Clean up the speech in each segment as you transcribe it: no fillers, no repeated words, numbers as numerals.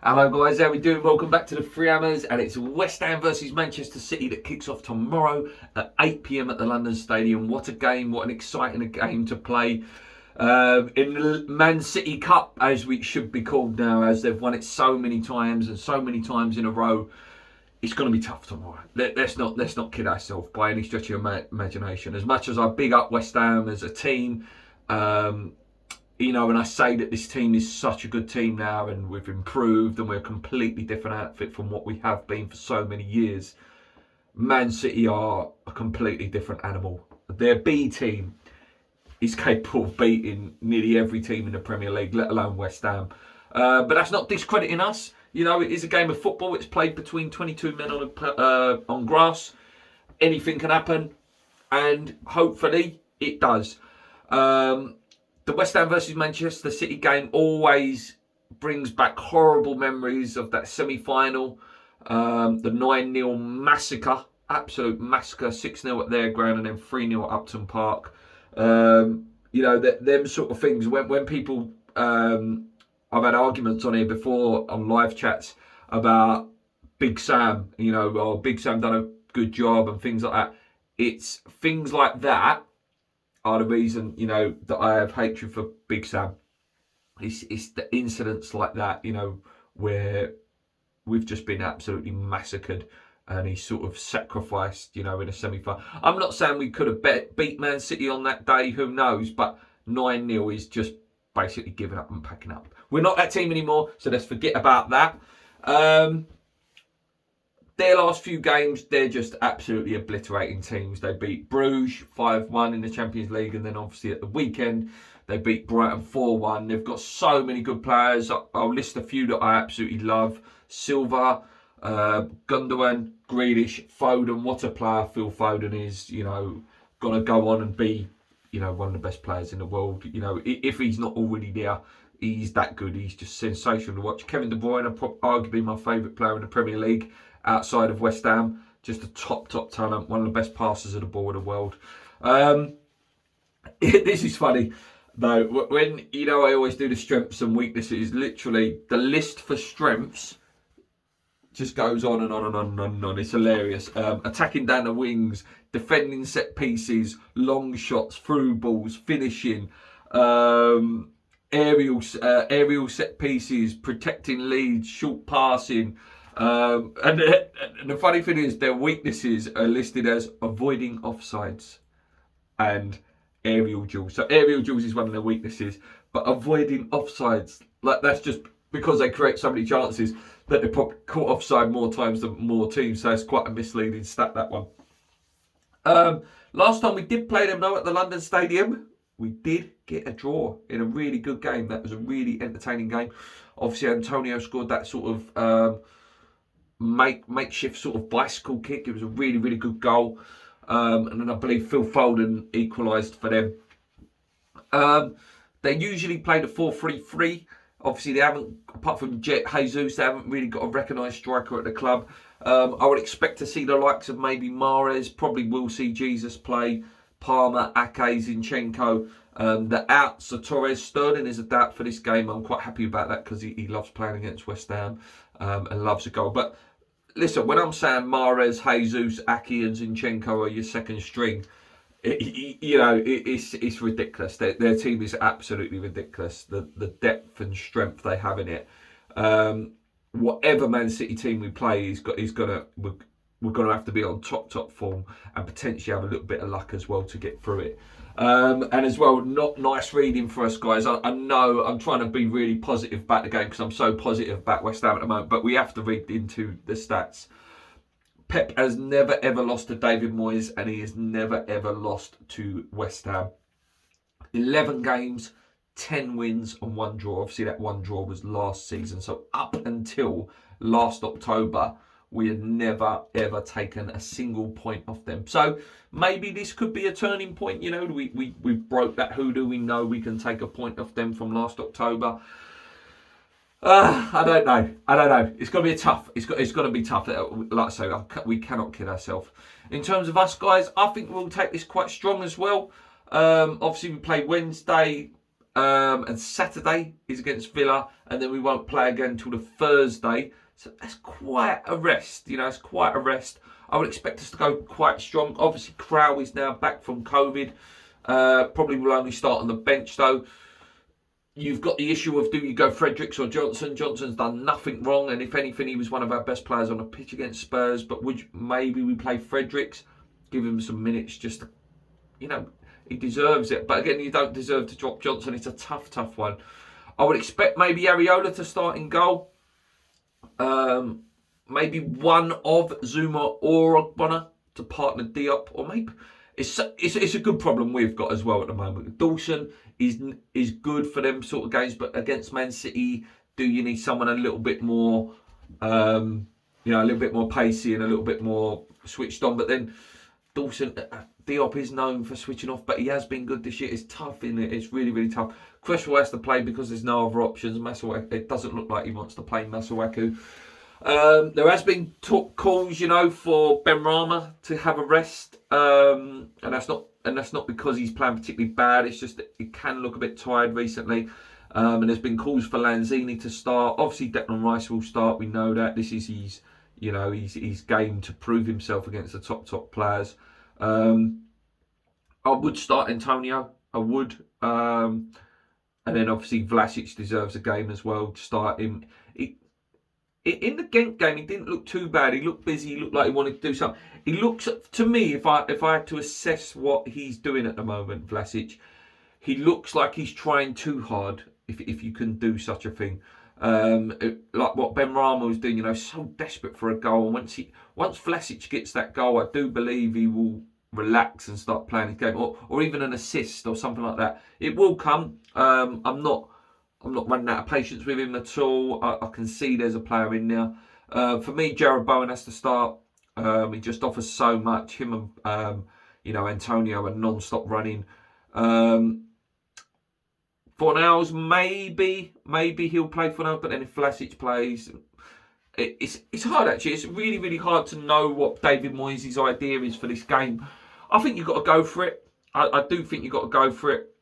Hello guys, how we doing? Welcome back to the Three Hammers, and it's West Ham versus Manchester City that kicks off tomorrow at 8 p.m. at the London Stadium. What a game, what an exciting game to play in the Man City Cup, as we should be called now, as they've won it so many times and so many times in a row. It's going to be tough tomorrow. Let's not kid ourselves by any stretch of your imagination. As much as I big up West Ham as a team, and I say that this team is such a good team now, and we've improved, and we're a completely different outfit from what we have been for so many years. Man City are a completely different animal. Their B team is capable of beating nearly every team in the Premier League, let alone West Ham. But that's not discrediting us. It is a game of football. It's played between 22 men on grass. Anything can happen, and hopefully it does. The West Ham versus Manchester City game always brings back horrible memories of that semi-final. The 9-0 massacre, absolute massacre, 6-0 at their ground and then 3-0 at Upton Park. Them sort of things. When people, I've had arguments on here before on live chats about Big Sam, Big Sam done a good job and things like that. It's things like that are the reason, that I have hatred for Big Sam. It's the incidents like that, where we've just been absolutely massacred and he's sort of sacrificed, in a semi-final. I'm not saying we could have beat Man City on that day, who knows, but 9-0 is just basically giving up and packing up. We're not that team anymore, so let's forget about that. Their last few games, they're just absolutely obliterating teams. They beat Bruges 5-1 in the Champions League, and then obviously at the weekend, they beat Brighton 4-1. They've got so many good players. I'll list a few that I absolutely love. Silva, Gundogan, Grealish, Foden. What a player Phil Foden is. Going to go on and be, one of the best players in the world. If he's not already there, he's that good. He's just sensational to watch. Kevin De Bruyne, arguably my favourite player in the Premier League outside of West Ham. Just a top talent. One of the best passers of the ball in the world. This is funny, though. When, I always do the strengths and weaknesses. Literally, the list for strengths just goes on and on and on and on and on. It's hilarious. Attacking down the wings, defending set pieces, long shots, through balls, finishing, aerial set pieces, protecting leads, short passing. And the funny thing is, their weaknesses are listed as avoiding offsides and aerial duels. So aerial duels is one of their weaknesses, but avoiding offsides, that's just because they create so many chances that they're probably caught offside more times than more teams. So it's quite a misleading stat, that one. Last time we did play them, though, at the London Stadium, we did get a draw in a really good game. That was a really entertaining game. Obviously, Antonio scored that sort of makeshift sort of bicycle kick. It was a really, really good goal. And then I believe Phil Foden equalised for them. They usually play the 4-3-3. Obviously, they haven't, apart from Jet Jesus, they haven't really got a recognised striker at the club. I would expect to see the likes of maybe Mahrez, probably will see Jesus play, Palmer, Ake, Zinchenko. The outs are Torres. Sterling is a doubt for this game. I'm quite happy about that because he loves playing against West Ham and loves a goal. But listen, when I'm saying Mahrez, Jesus, Ake and Zinchenko are your second string, it's ridiculous. Their team is absolutely ridiculous. The depth and strength they have in it. Whatever Man City team we play, we're gonna have to be on top form and potentially have a little bit of luck as well to get through it. And as well, not nice reading for us, guys. I know I'm trying to be really positive about the game because I'm so positive about West Ham at the moment, but we have to read into the stats. Pep has never ever lost to David Moyes, and he has never ever lost to West Ham. 11 games, 10 wins and 1 draw. Obviously, that 1 draw was last season. So up until last October, we had never ever taken a single point off them. So maybe this could be a turning point. We broke that hoodoo. We know we can take a point off them from last October. I don't know. It's going to be tough. It's going to be tough. Like I say, we cannot kid ourselves. In terms of us, guys, I think we'll take this quite strong as well. Obviously, we play Wednesday and Saturday is against Villa, and then we won't play again until the Thursday. So that's quite a rest. It's quite a rest. I would expect us to go quite strong. Obviously, Crow is now back from COVID. Probably will only start on the bench though. You've got the issue of, do you go Fredericks or Johnson? Johnson's done nothing wrong, and if anything, he was one of our best players on the pitch against Spurs. But maybe we play Fredericks, give him some minutes, just to, he deserves it. But again, you don't deserve to drop Johnson. It's a tough one. I would expect maybe Areola to start in goal. Maybe one of Zuma or Ogbonna to partner Diop, or maybe it's a good problem we've got as well at the moment. Dawson is good for them sort of games, but against Man City, do you need someone a little bit more, a little bit more pacey and a little bit more switched on? But then Dawson, Diop is known for switching off, but he has been good this year. It's tough, isn't it? It's really, really tough. Cresswell has to play because there's no other options. It doesn't look like he wants to play Masuaku. There has been calls, for Benrahma to have a rest, and that's not because he's playing particularly bad. It's just that he can look a bit tired recently. And there's been calls for Lanzini to start. Obviously, Declan Rice will start. We know that this is his game to prove himself against the top players. I would start Antonio. I would, and then obviously Vlasic deserves a game as well to start him. In the Ghent game, he didn't look too bad. He looked busy. He looked like he wanted to do something. He looks, to me, if I had to assess what he's doing at the moment, Vlasic, he looks like he's trying too hard, if you can do such a thing. Like what Benrahma was doing, so desperate for a goal. And once Vlasic gets that goal, I do believe he will relax and start playing his game, or even an assist or something like that. It will come. I'm not running out of patience with him at all. I can see there's a player in there. For me, Jared Bowen has to start. He just offers so much. Him and Antonio are non-stop running. Fornals, maybe he'll play Fornals, but then if Vlasic plays, it's hard actually. It's really, really hard to know what David Moyes' idea is for this game. I think you've got to go for it. I do think you've got to go for it.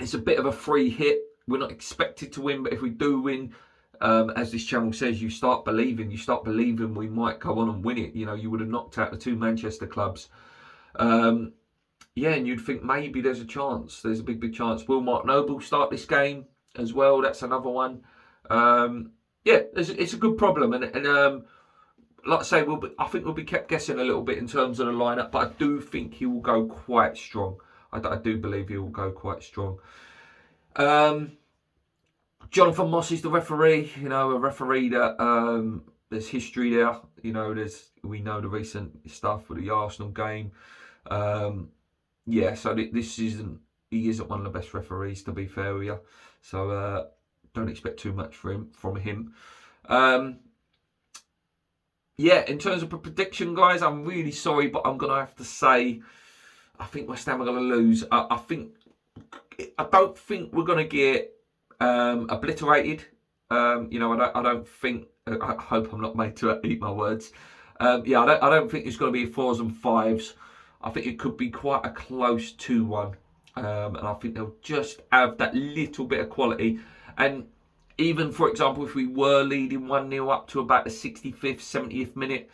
It's a bit of a free hit. We're not expected to win, but if we do win, as this channel says, you start believing we might go on and win it. You would have knocked out the two Manchester clubs. And you'd think maybe there's a chance. There's a big chance. Will Mark Noble start this game as well? That's another one. It's a good problem. And like I say, I think we'll be kept guessing a little bit in terms of the lineup, but I do think he will go quite strong. I do believe he will go quite strong. Jonathan Moss is the referee. A referee that there's history there. We know the recent stuff with the Arsenal game. So he isn't one of the best referees, to be fair with you. So don't expect too much from him. In terms of a prediction, guys, I'm really sorry, but I'm gonna have to say I think West Ham are gonna lose. I don't think we're gonna get obliterated. I don't think. I hope I'm not made to eat my words. I don't think it's going to be 4s and 5s. I think it could be quite a close 2-1, and I think they'll just have that little bit of quality. And even, for example, if we were leading 1-0 up to about the 65th, 70th minute,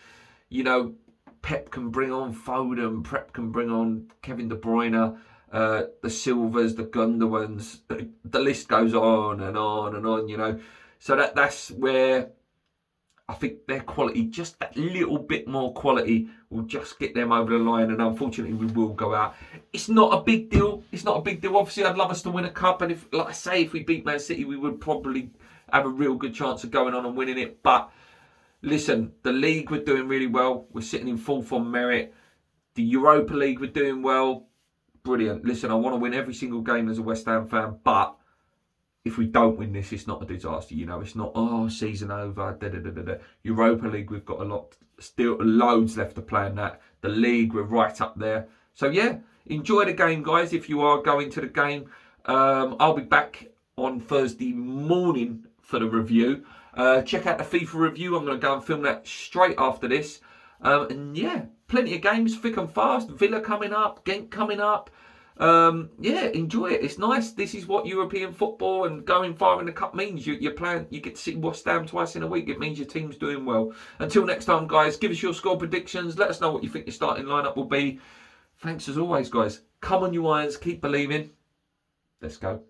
Pep can bring on Foden, Pep can bring on Kevin De Bruyne. The Silvers, the Gundogan's, the list goes on and on and on, So that's where I think their quality, just that little bit more quality, will just get them over the line. And unfortunately, we will go out. It's not a big deal. Obviously, I'd love us to win a cup. And if we beat Man City, we would probably have a real good chance of going on and winning it. But listen, the league, we're doing really well. We're sitting in 4th on merit. The Europa League, we're doing well. Brilliant. Listen, I want to win every single game as a West Ham fan, but if we don't win this, it's not a disaster. It's not, season over. Europa League, we've got loads left to play in that. The league, we're right up there. So enjoy the game, guys. If you are going to the game, I'll be back on Thursday morning for the review. Check out the FIFA review. I'm going to go and film that straight after this. Plenty of games, thick and fast. Villa coming up, Ghent coming up. Yeah, enjoy it. It's nice. This is what European football and going far in the cup means. You're playing. You get to see West Ham twice in a week. It means your team's doing well. Until next time, guys. Give us your score predictions. Let us know what you think your starting lineup will be. Thanks as always, guys. Come on, you Irons. Keep believing. Let's go.